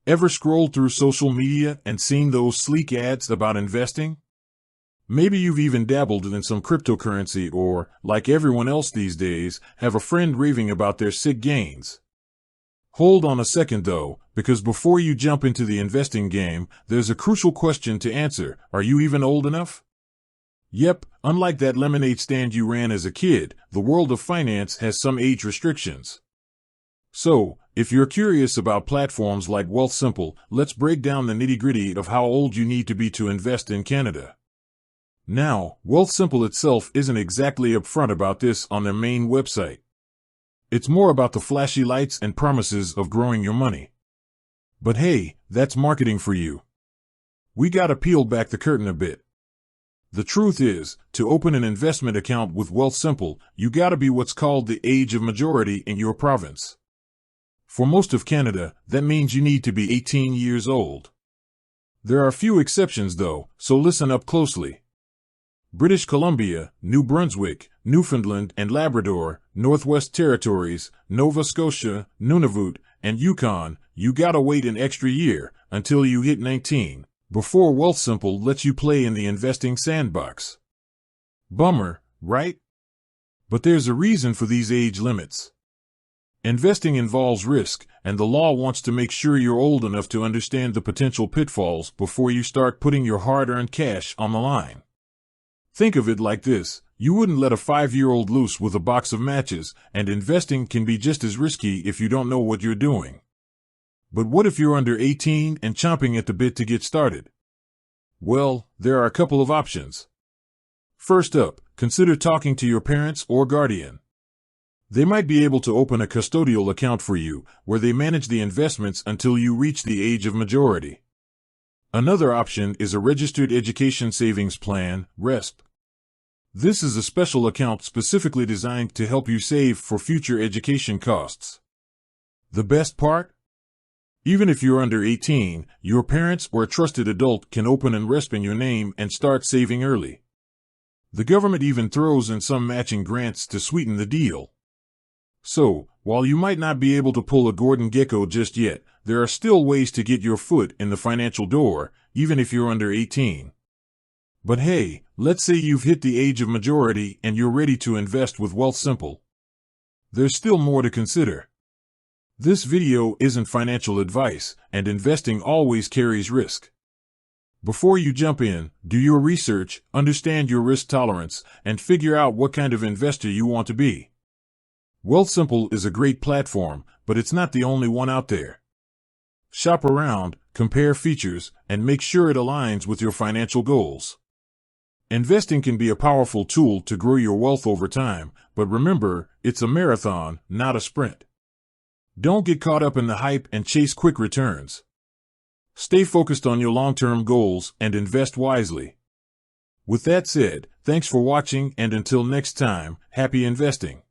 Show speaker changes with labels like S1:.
S1: Ever scrolled through social media and seen those sleek ads about investing? Maybe you've even dabbled in some cryptocurrency or, like everyone else these days, have a friend raving about their sick gains. Hold on a second though, because before you jump into the investing game, there's a crucial question to answer. Are you even old enough? Yep, unlike that lemonade stand you ran as a kid, the world of finance has some age restrictions. So, if you're curious about platforms like Wealthsimple, let's break down the nitty-gritty of how old you need to be to invest in Canada. Now, Wealthsimple itself isn't exactly upfront about this on their main website. It's more about the flashy lights and promises of growing your money. But hey, that's marketing for you. We gotta peel back the curtain a bit. The truth is, to open an investment account with Wealthsimple, you gotta be what's called the age of majority in your province. For most of Canada, that means you need to be 18 years old. There are a few exceptions though, so listen up closely. British Columbia, New Brunswick, Newfoundland and Labrador, Northwest Territories, Nova Scotia, Nunavut, and Yukon, you gotta wait an extra year, until you hit 19, before Wealthsimple lets you play in the investing sandbox. Bummer, right? But there's a reason for these age limits. Investing involves risk, and the law wants to make sure you're old enough to understand the potential pitfalls before you start putting your hard-earned cash on the line. Think of it like this: you wouldn't let a 5-year-old loose with a box of matches, and investing can be just as risky if you don't know what you're doing. But what if you're under 18 and chomping at the bit to get started? Well, there are a couple of options. First up, consider talking to your parents or guardian. They might be able to open a custodial account for you, where they manage the investments until you reach the age of majority. Another option is a Registered Education Savings Plan, RESP. This is a special account specifically designed to help you save for future education costs. The best part? Even if you're under 18, your parents or a trusted adult can open an RESP in your name and start saving early. The government even throws in some matching grants to sweeten the deal. So, while you might not be able to pull a Gordon Gekko just yet, there are still ways to get your foot in the financial door, even if you're under 18. But hey, let's say you've hit the age of majority and you're ready to invest with Wealthsimple. There's still more to consider. This video isn't financial advice, and investing always carries risk. Before you jump in, do your research, understand your risk tolerance, and figure out what kind of investor you want to be. Wealthsimple is a great platform, but it's not the only one out there. Shop around, compare features, and make sure it aligns with your financial goals. Investing can be a powerful tool to grow your wealth over time, but remember, it's a marathon, not a sprint. Don't get caught up in the hype and chase quick returns. Stay focused on your long-term goals and invest wisely. With that said, thanks for watching, and until next time, happy investing.